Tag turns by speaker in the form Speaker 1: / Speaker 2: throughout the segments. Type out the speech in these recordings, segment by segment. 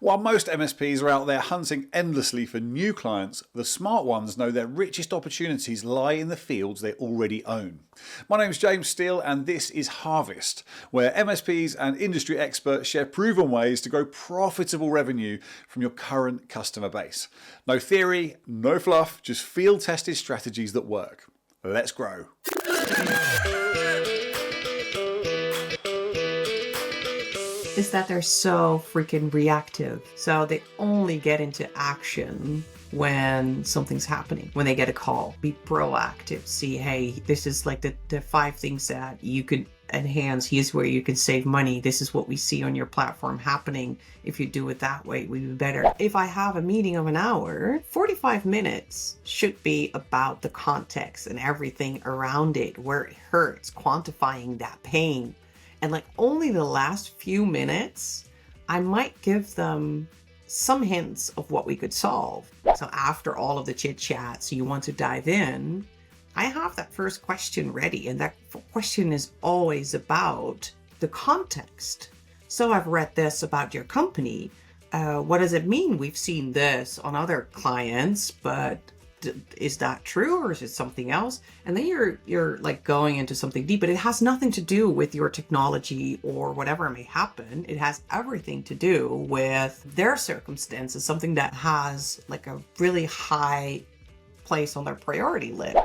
Speaker 1: While most MSPs are out there hunting endlessly for new clients, the smart ones know their richest opportunities lie in the fields they already own. My name's James Steele and this is Harvest, where MSPs and industry experts share proven ways to grow profitable revenue from your current customer base. No theory, no fluff, just field-tested strategies that work. Let's grow.
Speaker 2: Is that they're so freaking reactive. So they only get into action when something's happening, when they get a call. Be proactive. See, hey, this is like the 5 things that you could enhance. Here's where you can save money. This is what we see on your platform happening. If you do it that way, it would be better. If I have a meeting of an hour, 45 minutes should be about the context and everything around it, where it hurts, quantifying that pain. And like only the last few minutes, I might give them some hints of what we could solve. So after all of the chit chat, so you want to dive in, I have that first question ready. And that question is always about the context. So I've read this about your company. What does it mean? We've seen this on other clients, but is that true or is it something else? And then you're like going into something deep, but it has nothing to do with your technology or whatever may happen. It has everything to do with their circumstances, something that has like a really high place on their priority list.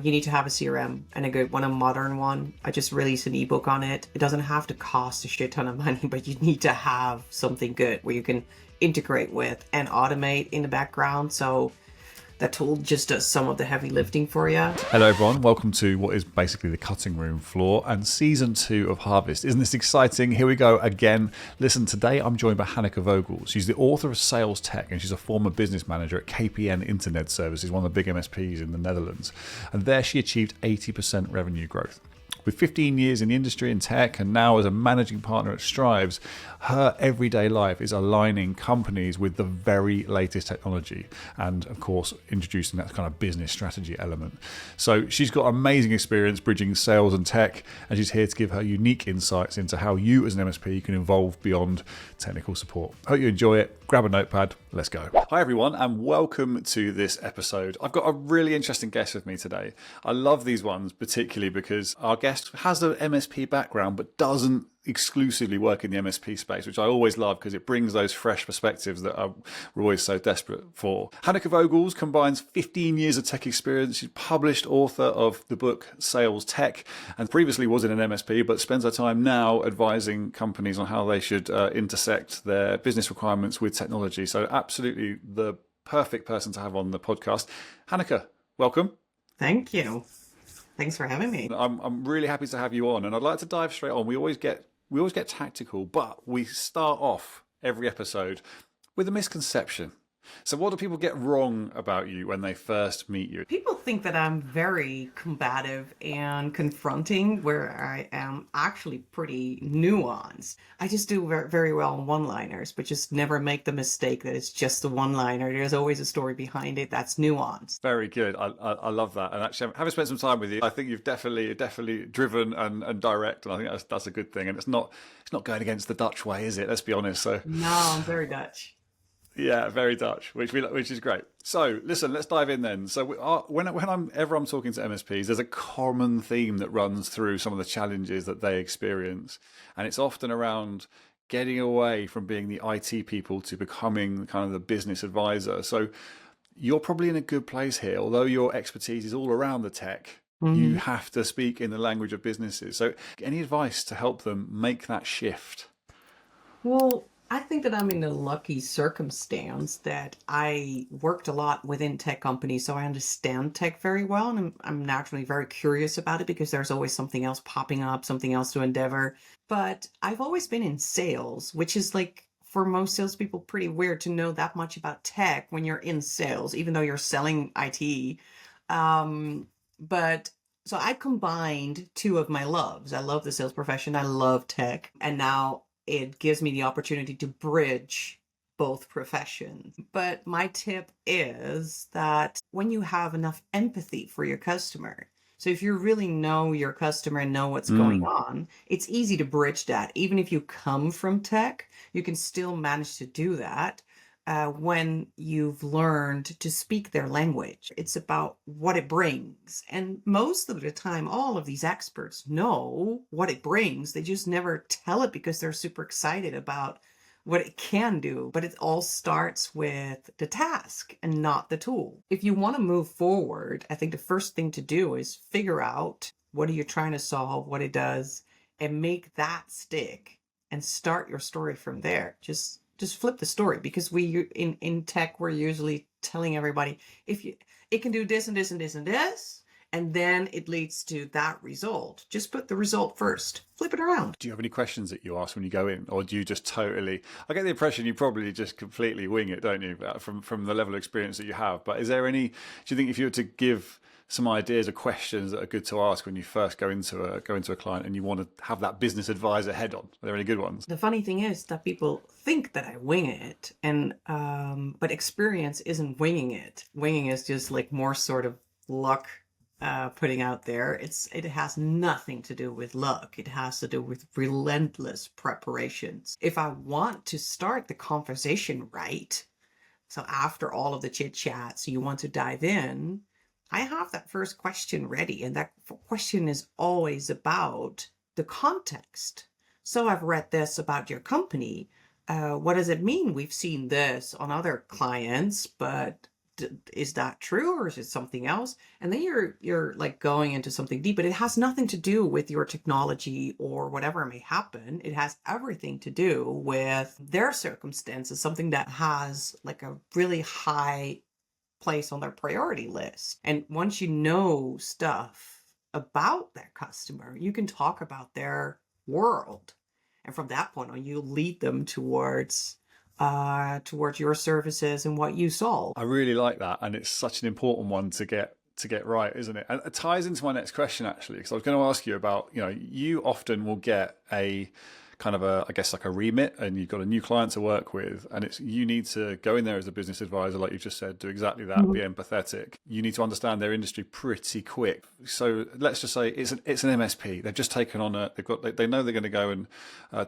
Speaker 2: You need to have a CRM and a good one, a modern one. I just released an ebook on it. It doesn't have to cost a shit ton of money, but you need to have something good where you can integrate with and automate in the background. So that tool just does some of the heavy lifting for you.
Speaker 1: Hello everyone, welcome to what is basically the cutting room floor and season 2 of Harvest. Isn't this exciting? Here we go again. Listen, today I'm joined by Hanneke Vogels. She's the author of Sales Tech and she's a former business manager at KPN Internedservices, one of the big MSPs in the Netherlands. And there she achieved 80% revenue growth. With 15 years in the industry in tech and now as a managing partner at Strives, her everyday life is aligning companies with the very latest technology and, of course, introducing that kind of business strategy element. So she's got amazing experience bridging sales and tech, and she's here to give her unique insights into how you as an MSP can evolve beyond technical support. Hope you enjoy it. Grab a notepad. Let's go. Hi, everyone, and welcome to this episode. I've got a really interesting guest with me today. I love these ones, particularly because our guest has an MSP background but doesn't exclusively work in the MSP space, which I always love because it brings those fresh perspectives that we're always so desperate for. Hanneke Vogels combines 15 years of tech experience. She's published author of the book Sales Tech and previously was in an MSP, but spends her time now advising companies on how they should intersect their business requirements with technology. So absolutely the perfect person to have on the podcast. Hanneke, welcome.
Speaker 2: Thank you. Thanks for having me.
Speaker 1: I'm really happy to have you on, and I'd like to dive straight on. We always get tactical, but we start off every episode with a misconception. So what do people get wrong about you when they first meet you?
Speaker 2: People think that I'm very combative and confronting, where I am actually pretty nuanced. I just do very well on one-liners, but just never make the mistake that it's just a one-liner. There's always a story behind it that's nuanced.
Speaker 1: Very good. I love that. And actually, having spent some time with you, I think you've definitely driven and direct, and I think that's a good thing. And it's not going against the Dutch way, is it? Let's be honest. So
Speaker 2: no, I'm very Dutch.
Speaker 1: Yeah, very Dutch, which is great. So, listen, let's dive in then. So, whenever I'm talking to MSPs, there's a common theme that runs through some of the challenges that they experience, and it's often around getting away from being the IT people to becoming kind of the business advisor. So, you're probably in a good place here, although your expertise is all around the tech. Mm-hmm. You have to speak in the language of businesses. So, any advice to help them make that shift?
Speaker 2: Well, I think that I'm in a lucky circumstance that I worked a lot within tech companies, so I understand tech very well, and I'm naturally very curious about it because there's always something else popping up, something else to endeavor. But I've always been in sales, which is like, for most salespeople, pretty weird to know that much about tech when you're in sales, even though you're selling IT. But so I combined 2 of my loves. I love the sales profession. I love tech. And now it gives me the opportunity to bridge both professions. But my tip is that when you have enough empathy for your customer, So if you really know your customer and know what's going on, it's easy to bridge that. Even if you come from tech, you can still manage to do that when you've learned to speak their language. It's about what it brings. And most of the time, all of these experts know what it brings. They just never tell it because they're super excited about what it can do, but it all starts with the task and not the tool. If you want to move forward, I think the first thing to do is figure out what are you trying to solve, what it does, and make that stick and start your story from there. Just flip the story, because we in tech, we're usually telling everybody if you it can do this and this and this and this, and then it leads to that result. Just put the result first. Flip it around.
Speaker 1: Do you have any questions that you ask when you go in, or do you just totally? I get the impression you probably just completely wing it, don't you? From the level of experience that you have. But is there any? Do you think if you were to give some ideas or questions that are good to ask when you first go into a client and you want to have that business advisor head on? Are there any good ones?
Speaker 2: The funny thing is that people think that I wing it, and but experience isn't winging it. Winging is just like more sort of luck. Putting out there, it has nothing to do with luck. It has to do with relentless preparations. If I want to start the conversation right, so after all of the chit chat, so you want to dive in, I have that first question ready, and that question is always about the context. So I've read this about your company. What does it mean? We've seen this on other clients, but is that true, or is it something else? And then you're like going into something deep, but it has nothing to do with your technology or whatever may happen. It has everything to do with their circumstances, something that has like a really high place on their priority list. And once you know stuff about that customer, you can talk about their world. And from that point on, you lead them towards your services and what you solve.
Speaker 1: I really like that, and it's such an important one to get right, isn't it? And it ties into my next question actually, because I was going to ask you about, you often will get a kind of I guess like a remit, and you've got a new client to work with, and you need to go in there as a business advisor, like you just said, do exactly that, be empathetic. You need to understand their industry pretty quick. So let's just say it's an MSP. They've just taken on they know they're going to go and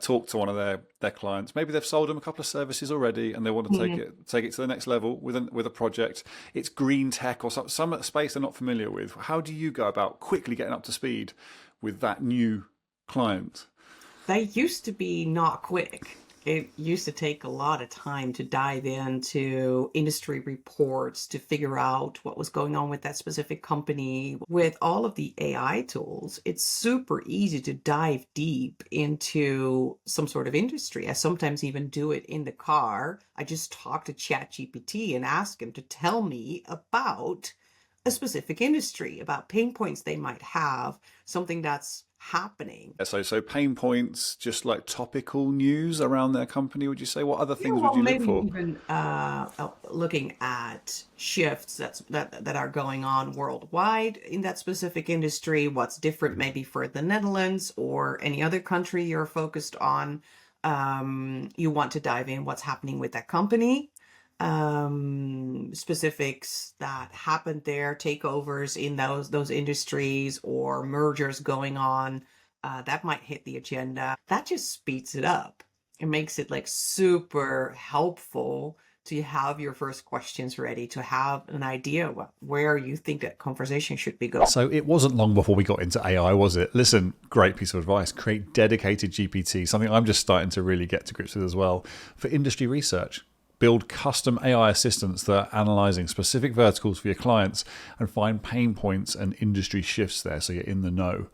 Speaker 1: talk to one of their clients. Maybe they've sold them a couple of services already, and they want to take it to the next level with a project. It's green tech or some space they're not familiar with. How do you go about quickly getting up to speed with that new client?
Speaker 2: They used to be not quick. It used to take a lot of time to dive into industry reports to figure out what was going on with that specific company. With all of the AI tools, it's super easy to dive deep into some sort of industry. I sometimes even do it in the car. I just talk to ChatGPT and ask him to tell me about a specific industry, about pain points they might have, something that's happening.
Speaker 1: So pain points, just like topical news around their company, would you say? What other things would you look for?
Speaker 2: Maybe even looking at shifts that are going on worldwide in that specific industry, what's different maybe for the Netherlands or any other country you're focused on. You want to dive in what's happening with that company. Specifics that happened there, takeovers in those industries or mergers going on, that might hit the agenda. That just speeds it up. It makes it like super helpful to have your first questions ready, to have an idea where you think that conversation should be going.
Speaker 1: So it wasn't long before we got into AI, was it? Listen, great piece of advice. Create dedicated GPT, something I'm just starting to really get to grips with as well, for industry research. Build custom AI assistants that are analyzing specific verticals for your clients and find pain points and industry shifts there, so you're in the know.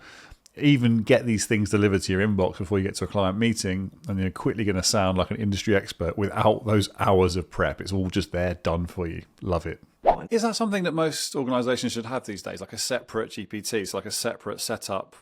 Speaker 1: Even get these things delivered to your inbox before you get to a client meeting, and you're quickly going to sound like an industry expert without those hours of prep. It's all just there, done for you. Love it. Is that something that most organizations should have these days, like a separate GPT, so like a separate setup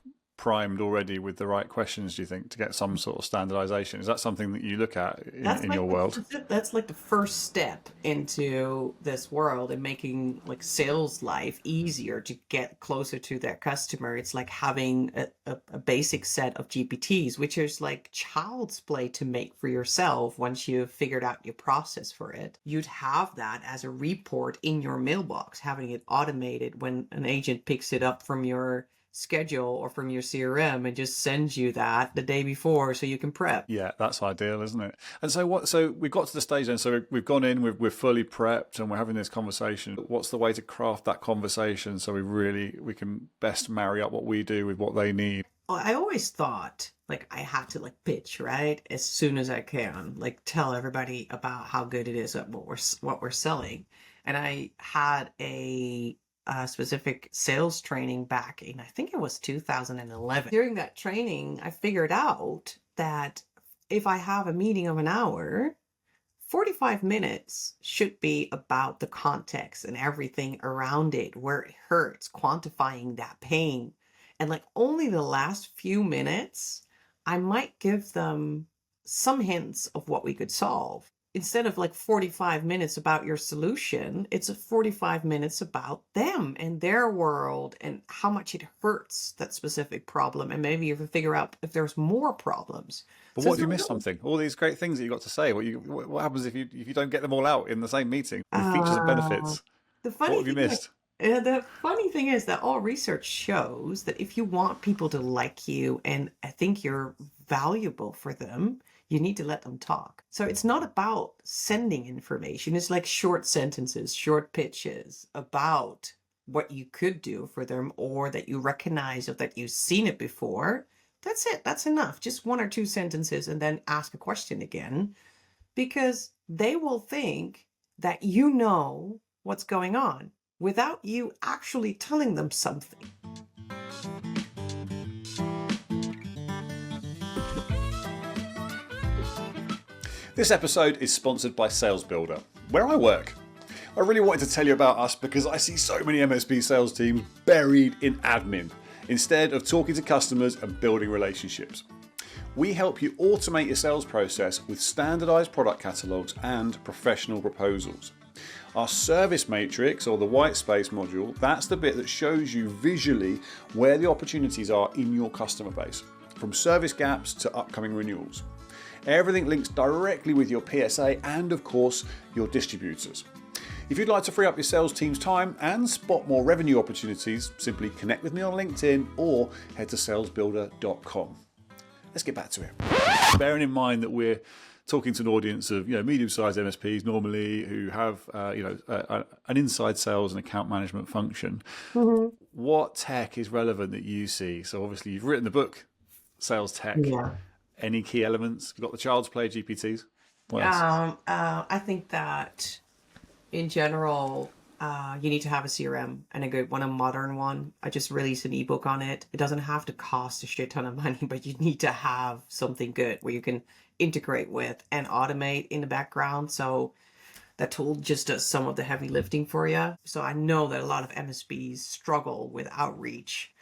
Speaker 1: primed already with the right questions, do you think, to get some sort of standardization? Is that something that you look at
Speaker 2: That's
Speaker 1: in your
Speaker 2: like
Speaker 1: world?
Speaker 2: that's like the first step into this world and making like sales life easier to get closer to their customer. It's like having a basic set of GPTs, which is like child's play to make for yourself once you've figured out your process for it. You'd have that as a report in your mailbox, having it automated when an agent picks it up from your schedule or from your CRM and just sends you that the day before so you can prep.
Speaker 1: Yeah, that's ideal, isn't it? And so what? So we've got to the stage then. So we've gone in, we're fully prepped, and we're having this conversation. What's the way to craft that conversation so we can best marry up what we do with what they need?
Speaker 2: I always thought like I had to like pitch right as soon as I can, like tell everybody about how good it is at what we're selling. And I had a specific sales training back in, I think it was 2011. During that training, I figured out that if I have a meeting of an hour, 45 minutes should be about the context and everything around it, where it hurts, quantifying that pain. And like only the last few minutes, I might give them some hints of what we could solve. Instead of like 45 minutes about your solution, it's a 45 minutes about them and their world and how much it hurts that specific problem. And maybe you can figure out if there's more problems.
Speaker 1: But
Speaker 2: So
Speaker 1: what
Speaker 2: it's
Speaker 1: if you
Speaker 2: not
Speaker 1: miss
Speaker 2: really,
Speaker 1: something? All these great things that you got to say. What happens if you don't get them all out in the same meeting with features and
Speaker 2: uh,
Speaker 1: benefits?
Speaker 2: the
Speaker 1: What
Speaker 2: funny
Speaker 1: have you
Speaker 2: thing is,
Speaker 1: missed?
Speaker 2: the funny thing is that all research shows that if you want people to like you and I think you're valuable for them, you need to let them talk. So it's not about sending information. It's like short sentences, short pitches about what you could do for them or that you recognize or that you've seen it before. That's it. That's enough. Just one or two sentences and then ask a question again because they will think that you know what's going on without you actually telling them something.
Speaker 1: This episode is sponsored by Sales Builder, where I work. I really wanted to tell you about us because I see so many MSP sales teams buried in admin instead of talking to customers and building relationships. We help you automate your sales process with standardized product catalogs and professional proposals. Our service matrix, or the white space module, that's the bit that shows you visually where the opportunities are in your customer base, from service gaps to upcoming renewals. Everything links directly with your PSA and, of course, your distributors. If you'd like to free up your sales team's time and spot more revenue opportunities, simply connect with me on LinkedIn or head to salesbuilder.com. Let's get back to it. Bearing in mind that we're talking to an audience of medium-sized MSPs normally who have an inside sales and account management function, what tech is relevant that you see? So obviously you've written the book, Sales Tech.
Speaker 2: Yeah.
Speaker 1: Any key elements? You've got the child's play GPTs. What else?
Speaker 2: I think that in general, you need to have a CRM and a good one, a modern one. I just released an ebook on it. It doesn't have to cost a shit ton of money, but you need to have something good where you can integrate with and automate in the background. So that tool just does some of the heavy lifting for you. So I know that a lot of MSPs struggle with outreach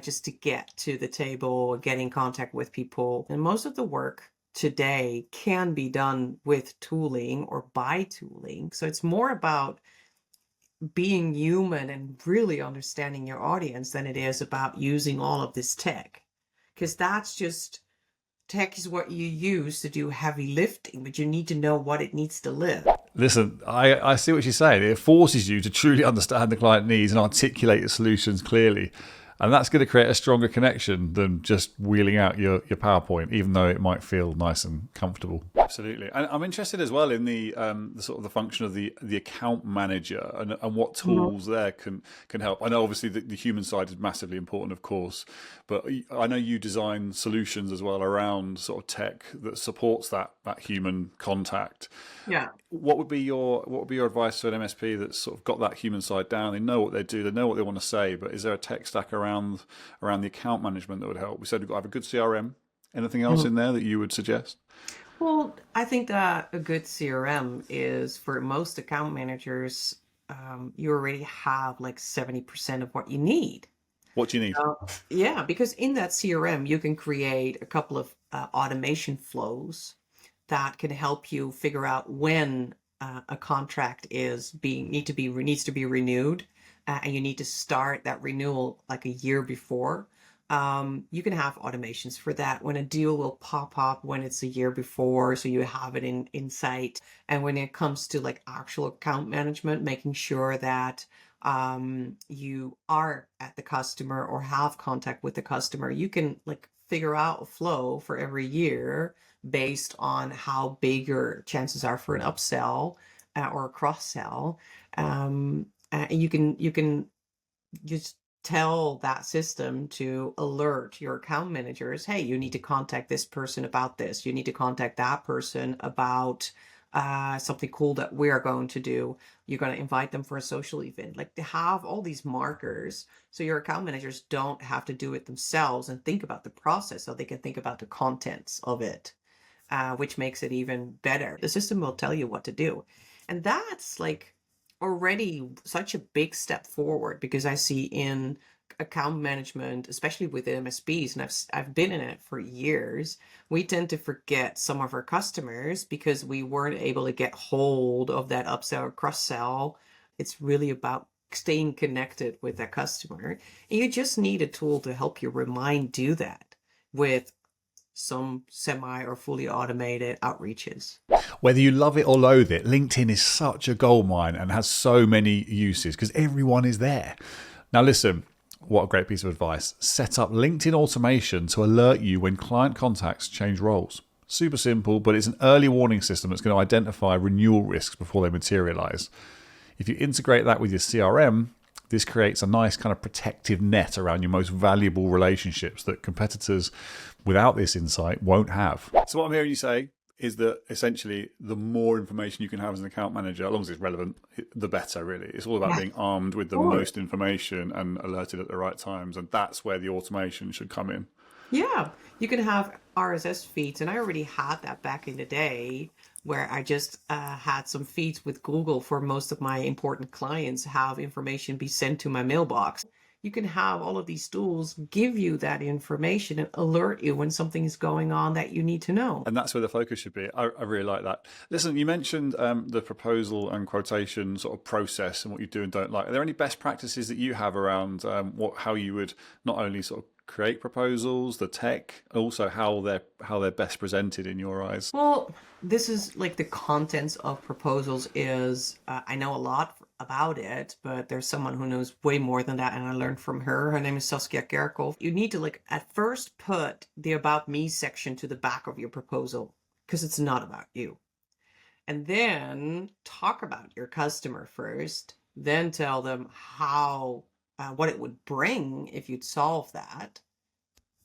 Speaker 2: just to get to the table, get in contact with people. And most of the work today can be done with tooling or by tooling. So it's more about being human and really understanding your audience than it is about using all of this tech. Because that's just tech is what you use to do heavy lifting, but you need to know what it needs to lift.
Speaker 1: Listen, I see what you're saying. It forces you to truly understand the client needs and articulate the solutions clearly. And that's going to create a stronger connection than just wheeling out your PowerPoint, even though it might feel nice and comfortable. Absolutely. And I'm interested as well in the sort of the function of the account manager and what tools there can help. I know obviously the human side is massively important, of course, but I know you design solutions as well around sort of tech that supports that human contact.
Speaker 2: Yeah.
Speaker 1: What would be your advice to an MSP that's sort of got that human side down? They know what they do, they know what they want to say, but is there a tech stack around the account management that would help? We said we've got to have a good CRM. Anything else in there that you would suggest?
Speaker 2: Well, I think that a good CRM is for most account managers, you already have like 70% of what you need.
Speaker 1: What do you need?
Speaker 2: Yeah, because in that CRM, you can create a couple of automation flows that can help you figure out when a contract is needs to be renewed, and you need to start that renewal like a year before. You can have automations for that when a deal will pop up when it's a year before, so you have it in sight. And when it comes to like actual account management, making sure that you are at the customer or have contact with the customer, you can like figure out a flow for every year based on how big your chances are for an upsell or a cross sell. And you can just tell that system to alert your account managers, hey, you need to contact this person about this. You need to contact that person about something cool that we're going to do. You're going to invite them for a social event. Like, to have all these markers so your account managers don't have to do it themselves and think about the process, so they can think about the contents of it, which makes it even better. The system will tell you what to do. And that's like already such a big step forward, because I see in account management, especially with MSPs, and I've been in it for years, we tend to forget some of our customers because we weren't able to get hold of that upsell or cross sell. It's really about staying connected with that customer. And you just need a tool to help you do that with some semi or fully automated outreaches.
Speaker 1: Whether you love it or loathe it, LinkedIn is such a goldmine and has so many uses because everyone is there. Now listen, what a great piece of advice. Set up LinkedIn automation to alert you when client contacts change roles. Super simple, but it's an early warning system that's going to identify renewal risks before they materialize. If you integrate that with your CRM, this creates a nice kind of protective net around your most valuable relationships that competitors without this insight won't have. So what I'm hearing you say is that essentially the more information you can have as an account manager, as long as it's relevant, the better, really. It's all about being armed with the most information and alerted at the right times. And that's where the automation should come in.
Speaker 2: Yeah, you can have RSS feeds, and I already had that back in the day, where I just had some feeds with Google for most of my important clients, have information be sent to my mailbox. You can have all of these tools give you that information and alert you when something is going on that you need to know.
Speaker 1: And that's where the focus should be. I really like that. Listen, you mentioned the proposal and quotation sort of process and what you do and don't like. Are there any best practices that you have around how you would not only sort of create proposals, the tech, also how they're best presented in your eyes?
Speaker 2: Well, this is like the contents of proposals is, I know a lot about it, but there's someone who knows way more than that, and I learned from her. Her name is Saskia Kerkhoff. You need to like at first put the about me section to the back of your proposal, because it's not about you. And then talk about your customer first, then tell them how, what it would bring if you'd solve that.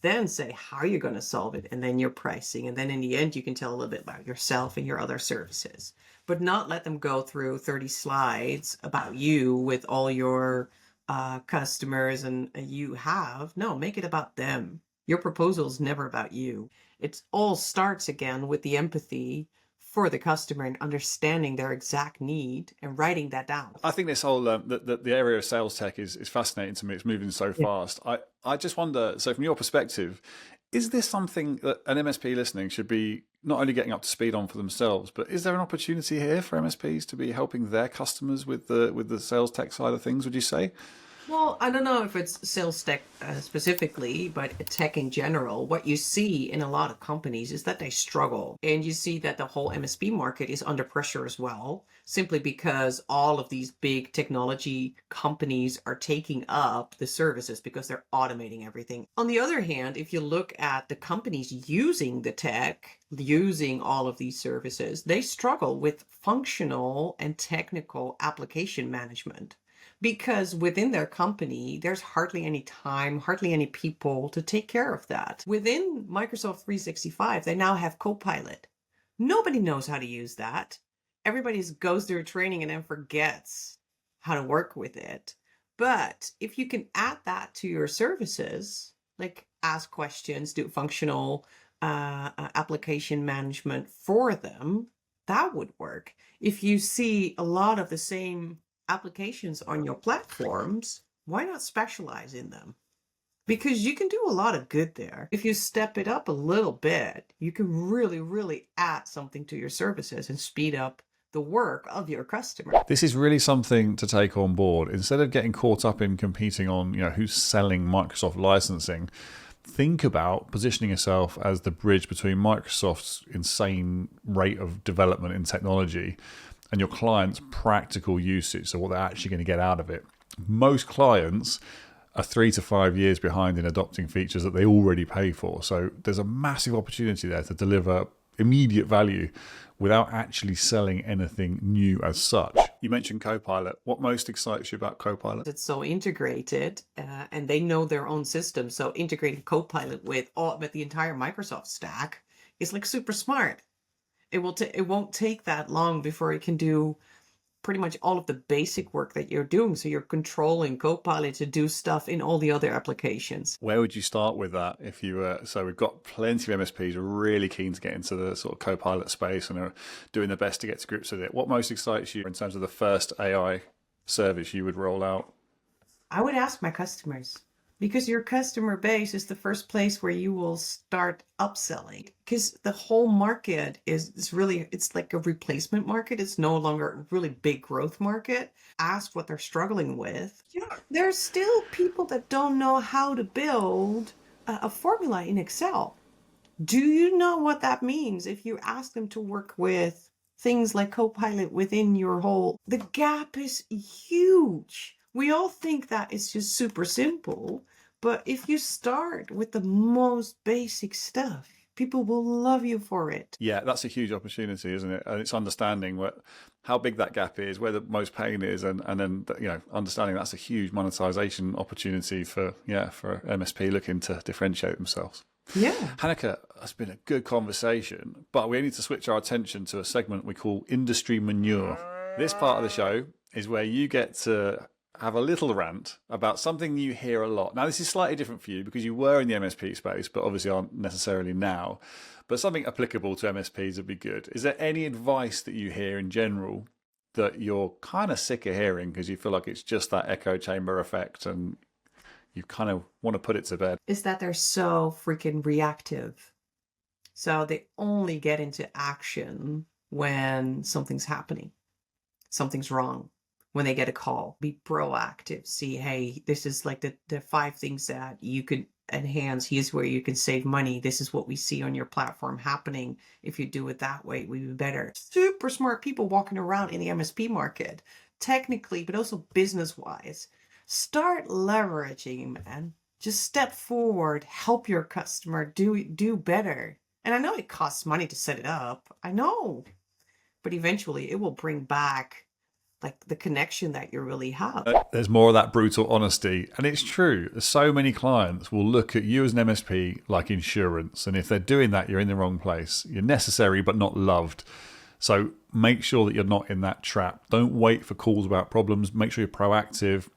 Speaker 2: Then say how you're going to solve it, and then your pricing. And then in the end, you can tell a little bit about yourself and your other services, but not let them go through 30 slides about you with all your customers and you have. No, make it about them. Your proposal is never about you. It all starts again with the empathy for the customer and understanding their exact need and writing that down.
Speaker 1: I think this whole the area of sales tech is fascinating to me. It's moving so fast. I just wonder. So from your perspective, is this something that an MSP listening should be not only getting up to speed on for themselves, but is there an opportunity here for MSPs to be helping their customers with the sales tech side of things? Would you say?
Speaker 2: Well, I don't know if it's sales tech specifically, but tech in general. What you see in a lot of companies is that they struggle. And you see that the whole MSP market is under pressure as well, simply because all of these big technology companies are taking up the services because they're automating everything. On the other hand, if you look at the companies using the tech, using all of these services, they struggle with functional and technical application management, because within their company, there's hardly any time, hardly any people to take care of that. Within Microsoft 365, they now have Copilot. Nobody knows how to use that. Everybody goes through training and then forgets how to work with it. But if you can add that to your services, like ask questions, do functional application management for them, that would work. If you see a lot of the same applications on your platforms, why not specialize in them? because you can do a lot of good there. If you step it up a little bit, you can really, really add something to your services and speed up the work of your customer.
Speaker 1: This is really something to take on board. Instead of getting caught up in competing on, who's selling Microsoft licensing, think about positioning yourself as the bridge between Microsoft's insane rate of development in technology and your client's practical usage, so what they're actually going to get out of it. Most clients are 3 to 5 years behind in adopting features that they already pay for. So there's a massive opportunity there to deliver immediate value without actually selling anything new as such. You mentioned Copilot. What most excites you about Copilot?
Speaker 2: It's so integrated and they know their own system. So integrating Copilot with the entire Microsoft stack is like super smart. It won't take that long before it can do pretty much all of the basic work that you're doing. So you're controlling Copilot to do stuff in all the other applications.
Speaker 1: Where would you start with that if you were? So we've got plenty of MSPs really keen to get into the sort of Copilot space and are doing their best to get to grips with it. What most excites you in terms of the first AI service you would roll out?
Speaker 2: I would ask my customers, because your customer base is the first place where you will start upselling, because the whole market it's like a replacement market. It's no longer a really big growth market. Ask what they're struggling with. Yeah, there's still people that don't know how to build a formula in Excel. Do you know what that means if you ask them to work with things like Copilot within your whole? The gap is huge. We all think that it's just super simple, but if you start with the most basic stuff, people will love you for it.
Speaker 1: Yeah, that's a huge opportunity, isn't it? And it's understanding how big that gap is, where the most pain is, and then understanding that's a huge monetization opportunity for MSP looking to differentiate themselves.
Speaker 2: Yeah.
Speaker 1: Hanneke, it's been a good conversation, but we need to switch our attention to a segment we call Industry Manure. This part of the show is where you get to have a little rant about something you hear a lot. Now, this is slightly different for you because you were in the MSP space, but obviously aren't necessarily now. But something applicable to MSPs would be good. Is there any advice that you hear in general that you're kind of sick of hearing because you feel like it's just that echo chamber effect and you kind of want to put it to bed?
Speaker 2: Is that they're so freaking reactive. So they only get into action when something's happening, something's wrong. When they get a call, be proactive. See, hey, this is like the 5 things that you could enhance. Here's where you can save money. This is what we see on your platform happening. If you do it that way, we'd be better. Super smart people walking around in the MSP market, technically, but also business-wise. Start leveraging, man. Just step forward, help your customer do better. And I know it costs money to set it up. I know. But eventually it will bring back like the connection that you really have.
Speaker 1: There's more of that brutal honesty. And it's true. So many clients will look at you as an MSP like insurance. And if they're doing that, you're in the wrong place. You're necessary, but not loved. So make sure that you're not in that trap. Don't wait for calls about problems. Make sure you're proactive.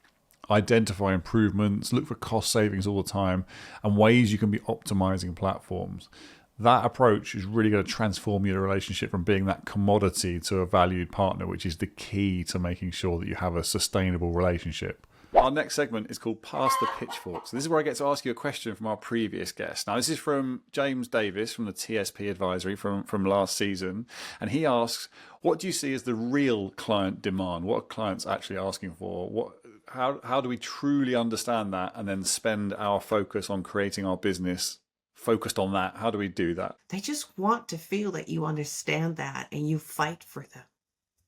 Speaker 1: Identify improvements. Look for cost savings all the time and ways you can be optimizing platforms. That approach is really going to transform your relationship from being that commodity to a valued partner, which is the key to making sure that you have a sustainable relationship. Our next segment is called Pass the Pitchfork. So this is where I get to ask you a question from our previous guest. Now, this is from James Davis from the TSP Advisory from last season. And he asks, what do you see as the real client demand? What are clients actually asking for? How do we truly understand that and then spend our focus on creating our business focused on that? How do we do that?
Speaker 2: They just want to feel that you understand that and you fight for them.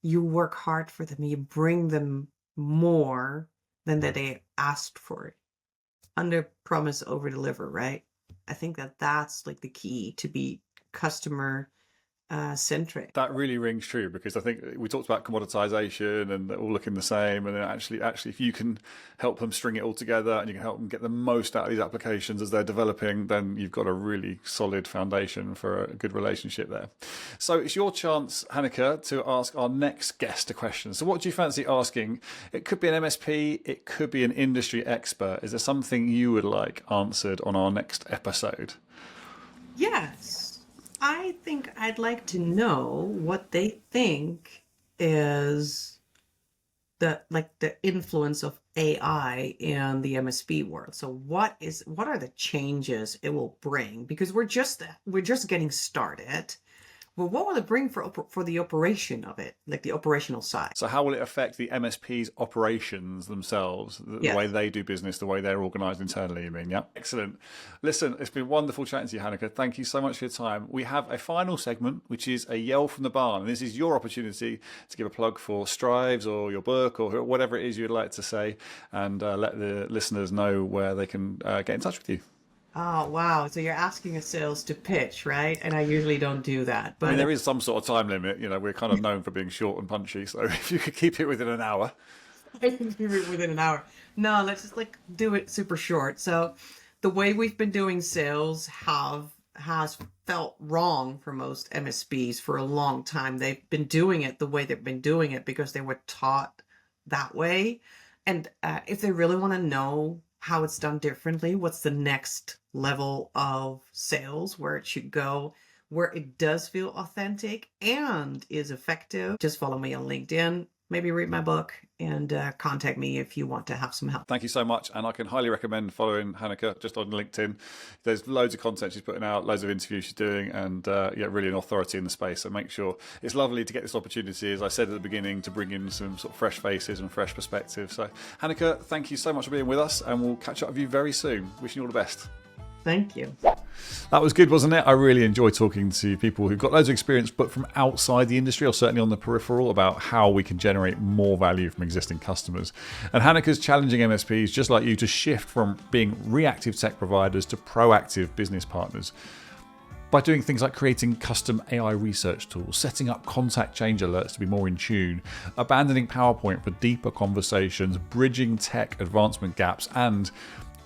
Speaker 2: You work hard for them. You bring them more than that they asked for. Under promise, over deliver, right? I think that's like the key to be customer centric.
Speaker 1: That really rings true because I think we talked about commoditization and they're all looking the same, and then actually if you can help them string it all together and you can help them get the most out of these applications as they're developing, then you've got a really solid foundation for a good relationship there. So it's your chance, Hanneke, to ask our next guest a question. So what do you fancy asking? It could be an MSP, it could be an industry expert. Is there something you would like answered on our next episode?
Speaker 2: Yes. I think I'd like to know what they think is the influence of AI in the MSP world. So what are the changes it will bring? Because we're just getting started. Well, what will it bring for the operation of it, like the operational side?
Speaker 1: So how will it affect the MSP's operations themselves, the way they do business, the way they're organised internally, you mean? Yeah. Excellent. Listen, it's been wonderful chatting to you, Hanneke. Thank you so much for your time. We have a final segment, which is a yell from the barn. And this is your opportunity to give a plug for Strives or your book or whatever it is you'd like to say, and let the listeners know where they can get in touch with you.
Speaker 2: Oh, wow. So you're asking a sales to pitch, right? And I usually don't do that. But
Speaker 1: I mean, there is some sort of time limit. We're kind of known for being short and punchy. So if you could keep it within an hour.
Speaker 2: I can do it within an hour. No, let's just do it super short. So the way we've been doing sales has felt wrong for most MSPs for a long time. They've been doing it the way they've been doing it because they were taught that way. And if they really want to know how it's done differently, what's the next level of sales, where it should go, where it does feel authentic and is effective, just follow me on LinkedIn, maybe read my book, and contact me if you want to have some help.
Speaker 1: Thank you so much. And I can highly recommend following Hanneke just on LinkedIn. There's loads of content she's putting out, loads of interviews she's doing, and really an authority in the space. So make sure, it's lovely to get this opportunity, as I said at the beginning, to bring in some sort of fresh faces and fresh perspectives. So Hanneke, thank you so much for being with us, and we'll catch up with you very soon. Wishing you all the best.
Speaker 2: Thank you.
Speaker 1: That was good, wasn't it? I really enjoy talking to people who've got loads of experience, but from outside the industry, or certainly on the peripheral, about how we can generate more value from existing customers. And Hanneke's challenging MSPs, just like you, to shift from being reactive tech providers to proactive business partners by doing things like creating custom AI research tools, setting up contact change alerts to be more in tune, abandoning PowerPoint for deeper conversations, bridging tech advancement gaps, and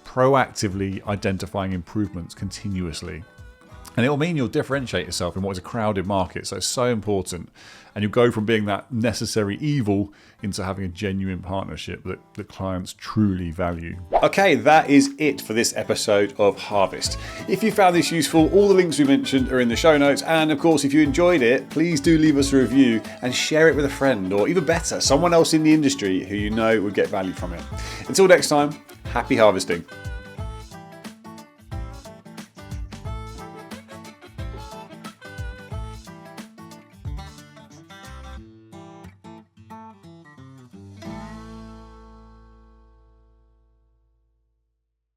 Speaker 1: proactively identifying improvements continuously. And it will mean you'll differentiate yourself in what is a crowded market, so it's so important. And you'll go from being that necessary evil into having a genuine partnership that clients truly value. Okay, that is it for this episode of Harvest. If you found this useful, all the links we mentioned are in the show notes. And of course, if you enjoyed it, please do leave us a review and share it with a friend, or even better, someone else in the industry who you know would get value from it. Until next time, happy harvesting.